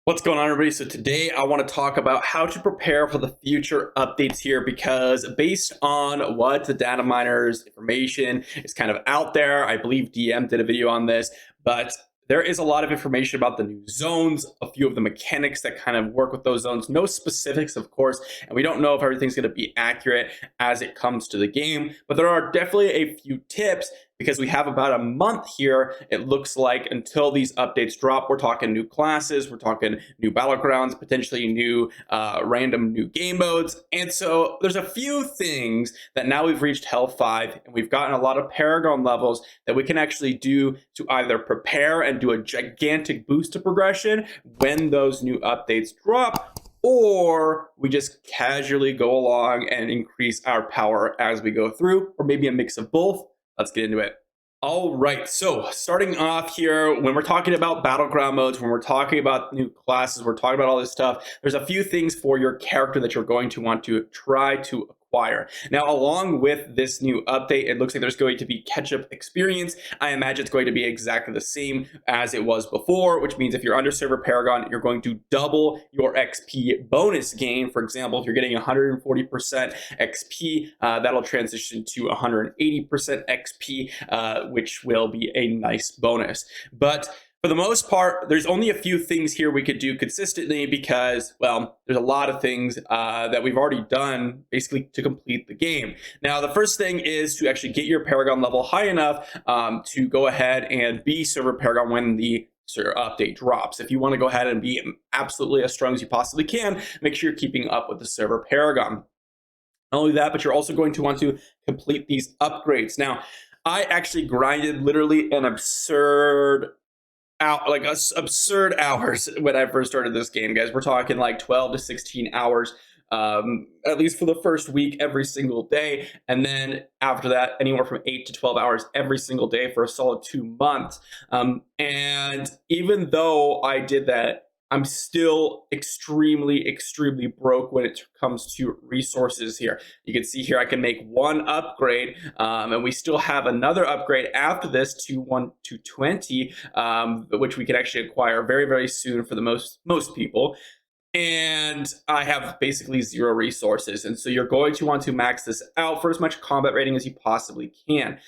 What's going on, everybody? So today I want to talk about how to prepare for the future updates here, because based on what the data miners information is kind of out there, I believe DM did a video on this, but there is a lot of information about the new zones, a few of the mechanics that kind of work with those zones, no specifics, of course, and we don't know if everything's going to be accurate as it comes to the game, but there are definitely a few tips because we have about a month here, it looks like, until these updates drop. We're talking new classes, we're talking new battlegrounds, potentially new random new game modes. And so there's a few things that now we've reached Hell 5 and we've gotten a lot of Paragon levels that we can actually do to either prepare and do a gigantic boost to progression when those new updates drop, or we just casually go along and increase our power as we go through, or maybe a mix of both. Let's get into it. All right, so starting off here, when we're talking about battleground modes, when we're talking about new classes, we're talking about all this stuff, there's a few things for your character that you're going to want to try to acquire. Now, along with this new update, it looks like there's going to be catch-up experience. I imagine it's going to be exactly the same as it was before, which means if you're under server Paragon, you're going to double your XP bonus gain. For example, if you're getting 140% XP, that'll transition to 180% XP, which will be a nice bonus. But for the most part, there's only a few things here we could do consistently because, well, there's a lot of things that we've already done basically to complete the game. Now, the first thing is to actually get your Paragon level high enough to go ahead and be server Paragon when the update drops. If you want to go ahead and be absolutely as strong as you possibly can, make sure you're keeping up with the server Paragon. Not only that, but you're also going to want to complete these upgrades. Now, I actually grinded literally an absurd hours when I first started this game, guys. We're talking like 12 to 16 hours, at least for the first week, every single day. And then after that, anywhere from 8 to 12 hours every single day for a solid 2 months. And even though I did that, I'm still extremely broke when it comes to resources here. You can see here I can make one upgrade, and we still have another upgrade after this to 20, which we can actually acquire very soon for the most people. And I have basically 0 resources, and so you're going to want to max this out for as much combat rating as you possibly can,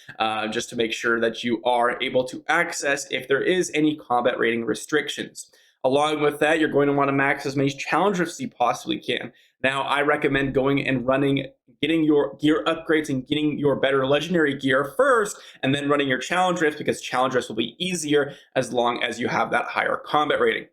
just to make sure that you are able to access if there is any combat rating restrictions. Along with that, you're going to want to max as many challenge rifts as you possibly can. Now, I recommend going and getting your gear upgrades and getting your better legendary gear first, and then running your challenge rifts, because challenge rifts will be easier as long as you have that higher combat rating.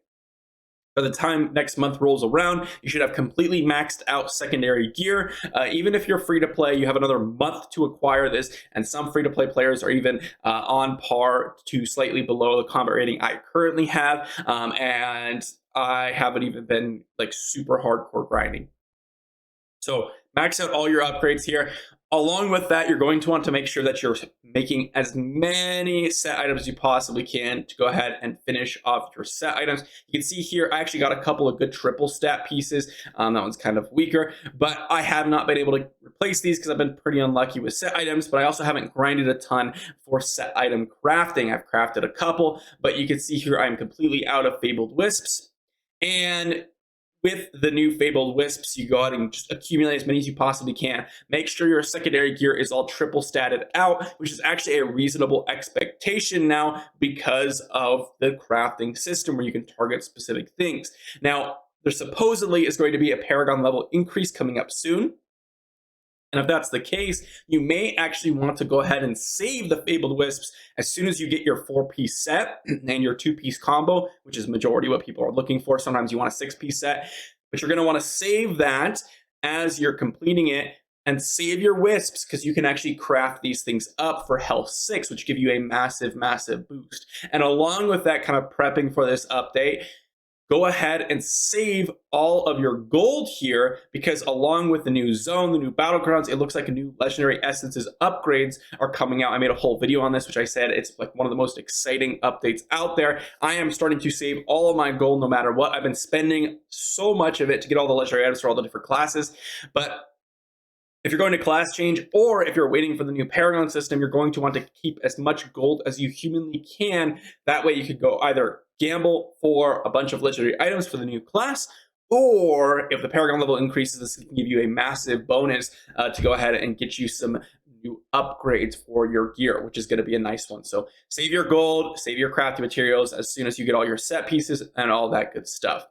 By the time next month rolls around, you should have completely maxed out secondary gear. Even if you're free to play, you have another month to acquire this, and some free to play players are even on par to slightly below the combat rating I currently have, and I haven't even been like super hardcore grinding. So max out all your upgrades here. Along with that, you're going to want to make sure that you're making as many set items as you possibly can to go ahead and finish off your set items. You can see here, I actually got a couple of good triple stat pieces. That one's kind of weaker, but I have not been able to replace these because I've been pretty unlucky with set items, but I also haven't grinded a ton for set item crafting. I've crafted a couple, but you can see here I'm completely out of Fabled Wisps. And with the new Fabled Wisps, you go out and just accumulate as many as you possibly can. Make sure your secondary gear is all triple statted out, which is actually a reasonable expectation now because of the crafting system where you can target specific things. Now, there supposedly is going to be a Paragon level increase coming up soon. And if that's the case, you may actually want to go ahead and save the Fabled Wisps as soon as you get your 4-piece set and your 2-piece combo, which is majority what people are looking for. Sometimes you want a 6-piece set, but you're going to want to save that as you're completing it, and save your wisps because you can actually craft these things up for health 6, which give you a massive boost. And along with that, kind of prepping for this update, go ahead and save all of your gold here, because along with the new zone, the new battlegrounds, it looks like a new legendary essences upgrades are coming out. I made a whole video on this, which I said it's like one of the most exciting updates out there. I am starting to save all of my gold no matter what. I've been spending so much of it to get all the legendary items for all the different classes, but if you're going to class change, or if you're waiting for the new Paragon system, you're going to want to keep as much gold as you humanly can. That way you could go either gamble for a bunch of legendary items for the new class. Or if the Paragon level increases, this can give you a massive bonus to go ahead and get you some new upgrades for your gear, which is going to be a nice one. So save your gold, save your crafting materials as soon as you get all your set pieces and all that good stuff.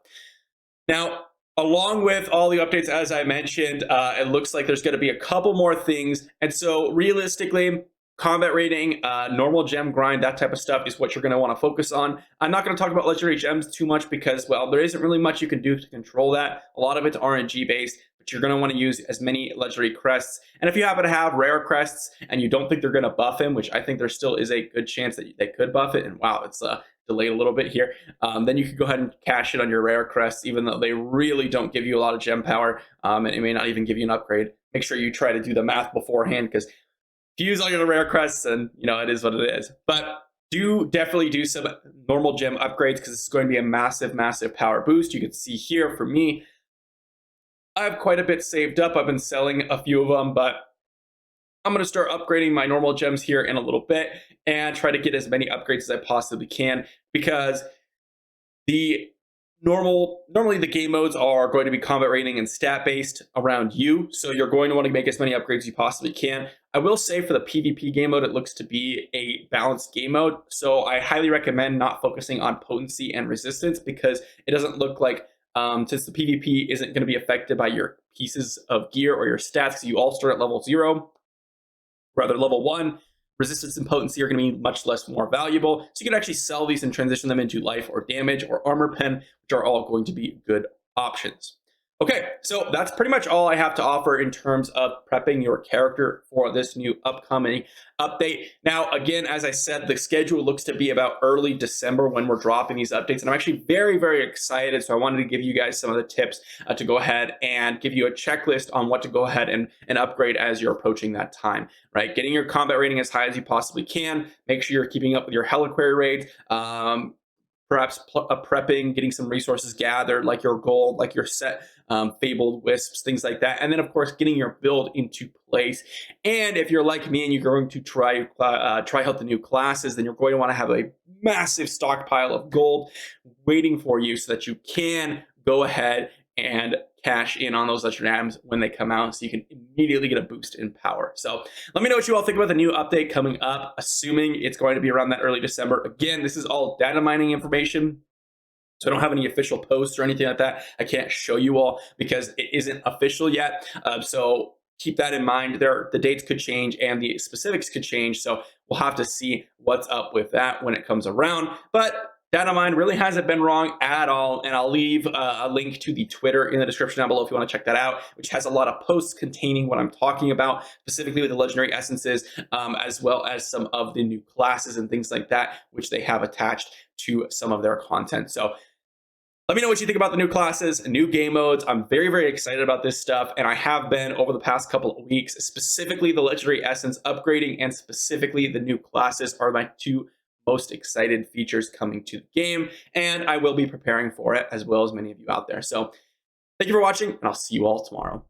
Now, along with all the updates, as I mentioned, it looks like there's going to be a couple more things. And so realistically, combat rating, normal gem grind, that type of stuff is what you're going to want to focus on. I'm not going to talk about legendary gems too much because, well, there isn't really much you can do to control that. A lot of it's RNG based, but you're going to want to use as many legendary crests. And if you happen to have rare crests and you don't think they're going to buff him, which I think there still is a good chance that they could buff it, and wow, it's delayed a little bit here, then you can go ahead and cash it on your rare crests, even though they really don't give you a lot of gem power, and it may not even give you an upgrade. Make sure you try to do the math beforehand, because if you use all your rare crests, then it is what it is. But definitely do some normal gem upgrades, because it's going to be a massive, massive power boost. You can see here for me, I have quite a bit saved up. I've been selling a few of them, but I'm going to start upgrading my normal gems here in a little bit and try to get as many upgrades as I possibly can, because normally the game modes are going to be combat rating and stat based around you, so you're going to want to make as many upgrades as you possibly can. I will say for the PvP game mode, it looks to be a balanced game mode, so I highly recommend not focusing on potency and resistance, because it doesn't look like, since the PvP isn't going to be affected by your pieces of gear or your stats, because you all start at level 0, rather level 1, resistance and potency are going to be much less more valuable. So you can actually sell these and transition them into life or damage or armor pen, which are all going to be good options. Okay, so that's pretty much all I have to offer in terms of prepping your character for this new upcoming update. Now, again, as I said, the schedule looks to be about early December when we're dropping these updates, and I'm actually very, very excited. So I wanted to give you guys some of the tips to go ahead and give you a checklist on what to go ahead and upgrade as you're approaching that time, right? Getting your combat rating as high as you possibly can. Make sure you're keeping up with your Heliquary raids. Perhaps prepping, getting some resources gathered, like your gold, like your set, fabled wisps, things like that. And then, of course, getting your build into place. And if you're like me and you're going to try out the new classes, then you're going to want to have a massive stockpile of gold waiting for you so that you can go ahead and cash in on those legendary items when they come out, so you can immediately get a boost in power. So let me know what you all think about the new update coming up, assuming it's going to be around that early December. Again, this is all data mining information, so I don't have any official posts or anything like that. I can't show you all because it isn't official yet. So keep that in mind. The dates could change and the specifics could change. So we'll have to see what's up with that when it comes around. But data mine really hasn't been wrong at all, and I'll leave a link to the Twitter in the description down below if you want to check that out, which has a lot of posts containing what I'm talking about, specifically with the legendary essences, as well as some of the new classes and things like that, which they have attached to some of their content. So let me know what you think about the new classes and new game modes. I'm very, very excited about this stuff, and I have been over the past couple of weeks. Specifically, the legendary essence upgrading and specifically the new classes are my two most excited features coming to the game, and I will be preparing for it, as well as many of you out there. So thank you for watching, and I'll see you all tomorrow.